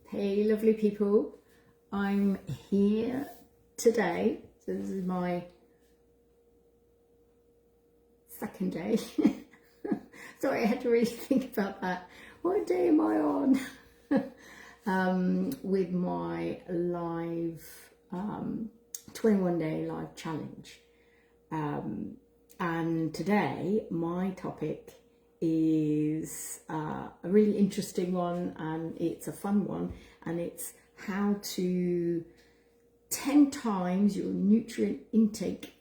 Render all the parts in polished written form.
Hey lovely people, I'm here today, so this is my second day. Sorry, I had to really think about that. What day am I on? With my live 21-day live challenge. And today my topic is a really interesting one, and it's a fun one, and it's how to 10 times your nutrient intake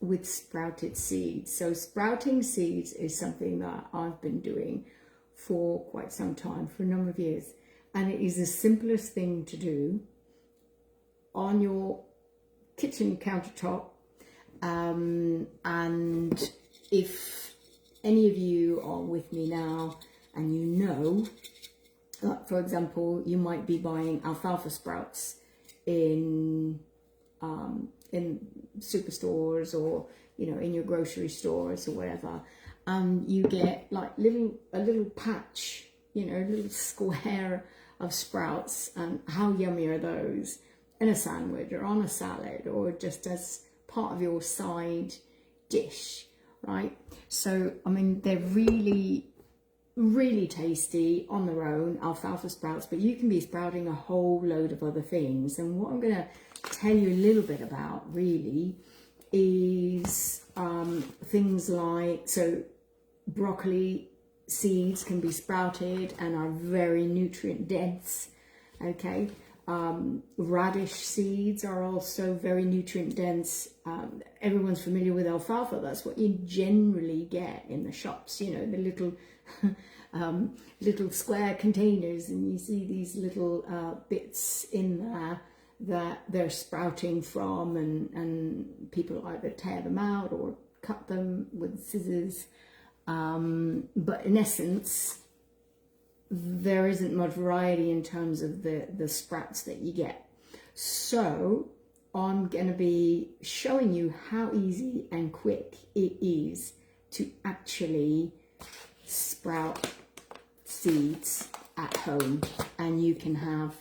with sprouted seeds. So sprouting seeds is something that I've been doing for quite some time, for a number of years, and it is the simplest thing to do on your kitchen countertop. And if any of you are with me now and you know, like for example, you might be buying alfalfa sprouts in superstores, or in your grocery stores or whatever, and you get like a little patch, a little square of sprouts, and how yummy are those in a sandwich or on a salad or just as part of your side dish, right? So I mean, they're really tasty on their own, alfalfa sprouts, but you can be sprouting a whole load of other things. And what I'm going to tell you a little bit about really is things like, so broccoli seeds can be sprouted and are very nutrient dense, okay? Radish seeds are also very nutrient dense. Everyone's familiar with alfalfa. That's what you generally get in the shops, the little little square containers, and you see these little bits in there that they're sprouting from, and people either tear them out or cut them with scissors, but in essence there isn't much variety in terms of the sprouts that you get. So I'm going to be showing you how easy and quick it is to actually sprout seeds at home, and you can have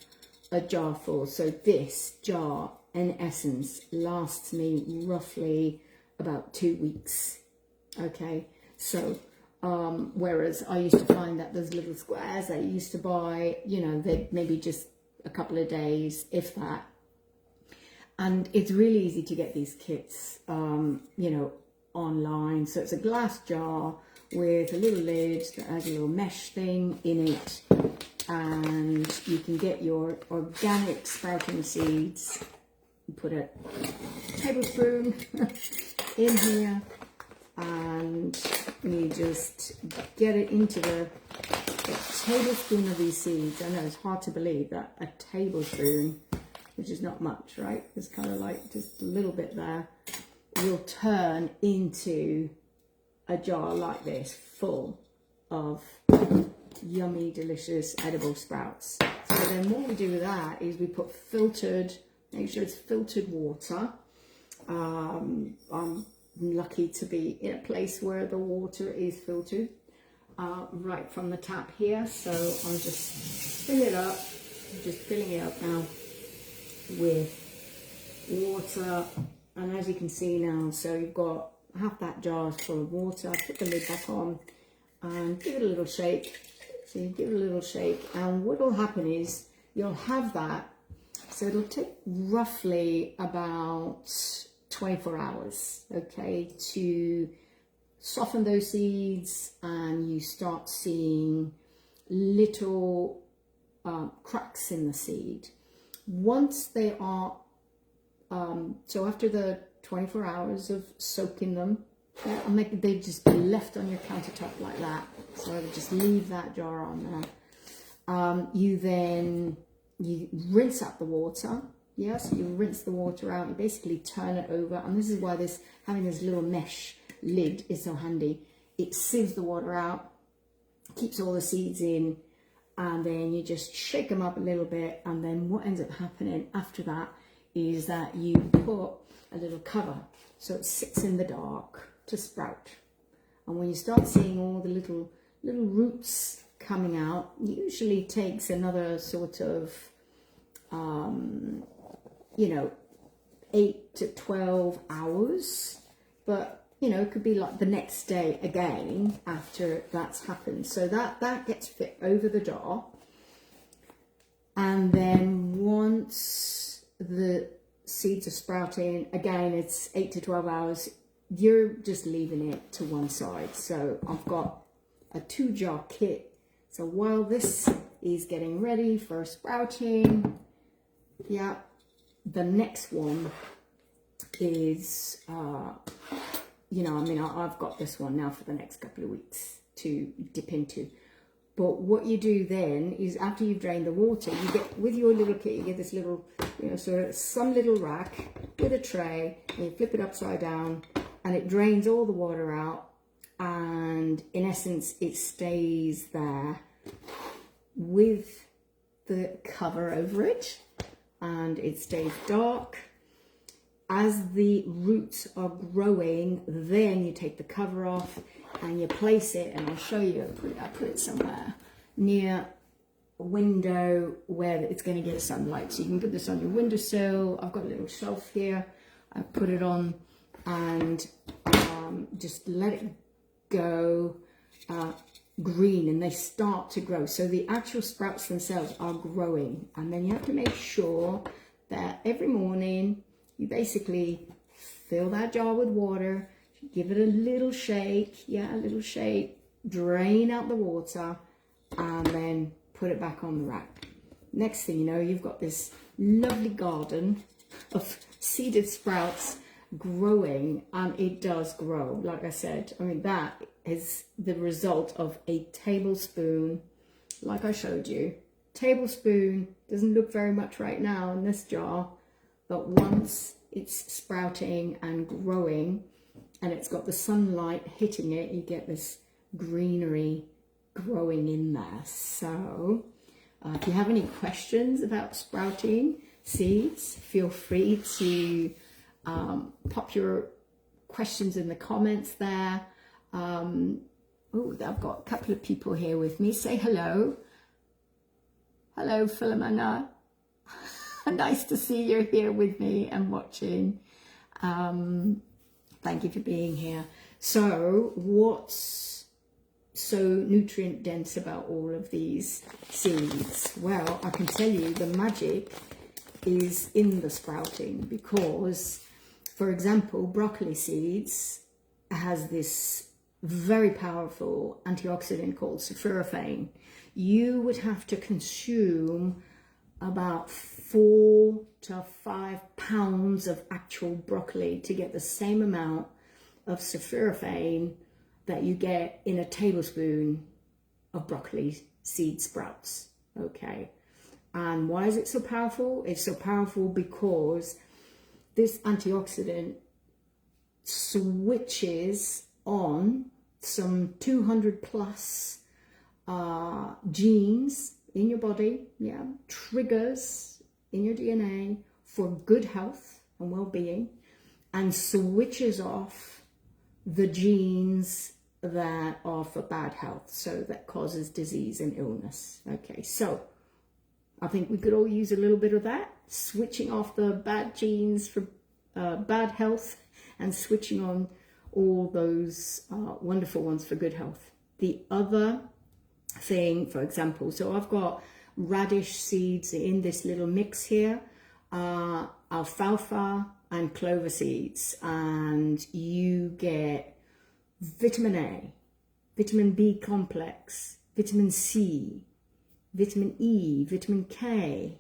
a jar full. So this jar in essence lasts me roughly about 2 weeks, okay? So whereas I used to find that those little squares that I used to buy, they'd maybe just a couple of days, if that. And it's really easy to get these kits, online. So it's a glass jar with a little lid that has a little mesh thing in it, and you can get your organic sprouting seeds. Put a tablespoon in here, and you just get it into a tablespoon of these seeds. I know it's hard to believe that a tablespoon, which is not much, right? It's kind of like just a little bit there, will turn into a jar like this full of yummy, delicious, edible sprouts. So then what we do with that is we put make sure it's filtered water. I'm lucky to be in a place where the water is filtered right from the tap here. So I'll just filling it up now with water. And as you can see now, so you've got half that jar full of water. Put the lid back on and give it a little shake. So you give it a little shake, and what will happen is you'll have that. So it'll take roughly about 24 hours, okay, to soften those seeds, and you start seeing little cracks in the seed. Once they are, so after the 24 hours of soaking them, they just be left on your countertop like that. So I would just leave that jar on there. You rinse out the water. Yes, you rinse the water out. You basically turn it over, and this is why having this little mesh lid is so handy. It sieves the water out, keeps all the seeds in, and then you just shake them up a little bit. And then what ends up happening after that is that you put a little cover, so it sits in the dark to sprout. And when you start seeing all the little roots coming out usually takes another sort of, 8 to 12 hours, but it could be like the next day again after that's happened. So that gets fit over the jar. And then once the seeds are sprouting, again, it's 8 to 12 hours. You're just leaving it to one side. So I've got a 2-jar kit. So while this is getting ready for sprouting, yeah, the next one is, I've got this one now for the next couple of weeks to dip into. But what you do then is, after you've drained the water, you get, with your little kit, you get this little, some little rack with a tray, and you flip it upside down, and it drains all the water out, and in essence, it stays there with the cover over it, and it stays dark. As the roots are growing, then you take the cover off and you place it, and I'll show you, I put it somewhere near a window where it's going to get sunlight. So you can put this on your windowsill. I've got a little shelf here. I put it on and just let it go green, and they start to grow. So the actual sprouts themselves are growing, and then you have to make sure that every morning you basically fill that jar with water, give it a little shake, drain out the water, and then put it back on the rack. Next thing you know, you've got this lovely garden of seeded sprouts growing, and it does grow. Like I said, that is the result of a tablespoon, like I showed you. Tablespoon doesn't look very much right now in this jar, but once it's sprouting and growing, and it's got the sunlight hitting it, you get this greenery growing in there. So if you have any questions about sprouting seeds, feel free to pop your questions in the comments there. I've got a couple of people here with me. Say hello. Hello, Philomena. Nice to see you're here with me and watching. Thank you for being here. So what's so nutrient dense about all of these seeds? Well, I can tell you the magic is in the sprouting, because, for example, broccoli seeds has this very powerful antioxidant called sulforaphane. You would have to consume about 4 to 5 pounds of actual broccoli to get the same amount of sulforaphane that you get in a tablespoon of broccoli seed sprouts. Okay, and why is it so powerful? It's so powerful because this antioxidant switches on some 200 plus genes in your body, triggers in your DNA for good health and well-being, and switches off the genes that are for bad health, so that causes disease and illness. Okay, so I think we could all use a little bit of that, switching off the bad genes for bad health and switching on all those wonderful ones for good health. The other thing, for example, so I've got radish seeds in this little mix here, alfalfa and clover seeds, and you get vitamin A, vitamin B complex, vitamin C, vitamin E, vitamin K,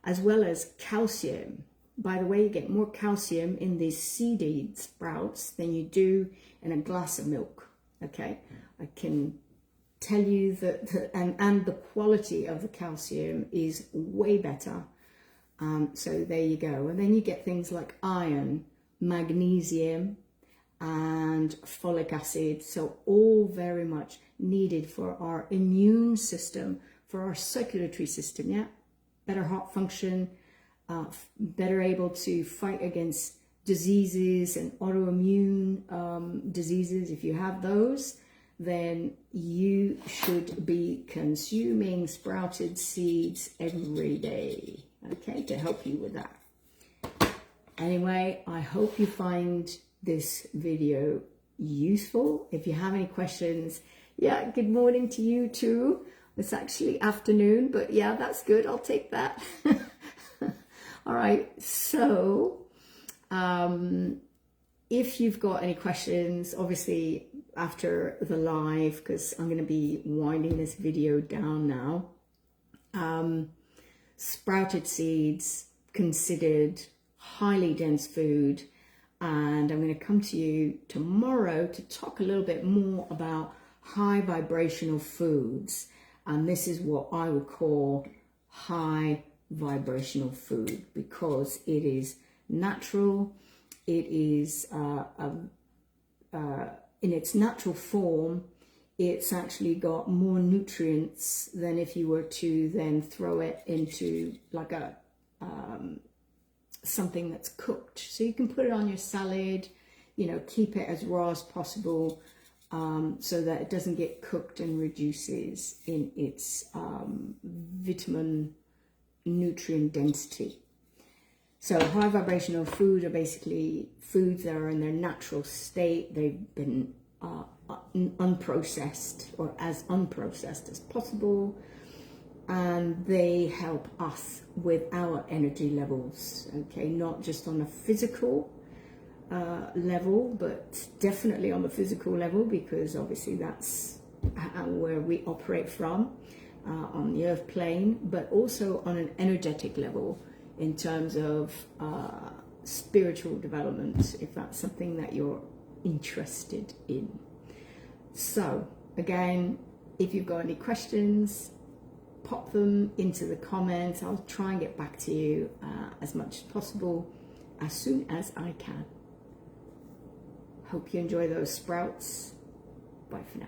as well as calcium. By the way, you get more calcium in these seeded sprouts than you do in a glass of milk. Okay, I can tell you that, and the quality of the calcium is way better. So there you go. And then you get things like iron, magnesium, and folic acid. So all very much needed for our immune system, for our circulatory system. Better heart function, better able to fight against diseases and autoimmune diseases if you have those. then you should be consuming sprouted seeds every day, okay, to help you with that. Anyway, I hope you find this video useful. If you have any questions, yeah, good morning to you too. It's actually afternoon, but yeah, that's good. I'll take that. All right, so if you've got any questions, obviously after the live, because I'm going to be winding this video down now, sprouted seeds considered highly dense food, and I'm going to come to you tomorrow to talk a little bit more about high vibrational foods, and this is what I would call high vibrational food because it is natural. It is in its natural form, it's actually got more nutrients than if you were to then throw it into like a something that's cooked. So you can put it on your salad, you know, keep it as raw as possible so that it doesn't get cooked and reduces in its vitamin nutrient density. So high vibrational food are basically foods that are in their natural state. They've been unprocessed or as unprocessed as possible, and they help us with our energy levels, okay, not just on a physical level, but definitely on the physical level, because obviously that's where we operate from on the earth plane, but also on an energetic level in terms of spiritual development, if that's something that you're interested in. So again, if you've got any questions, pop them into the comments. I'll try and get back to you as much as possible, as soon as I can. Hope you enjoy those sprouts. Bye for now.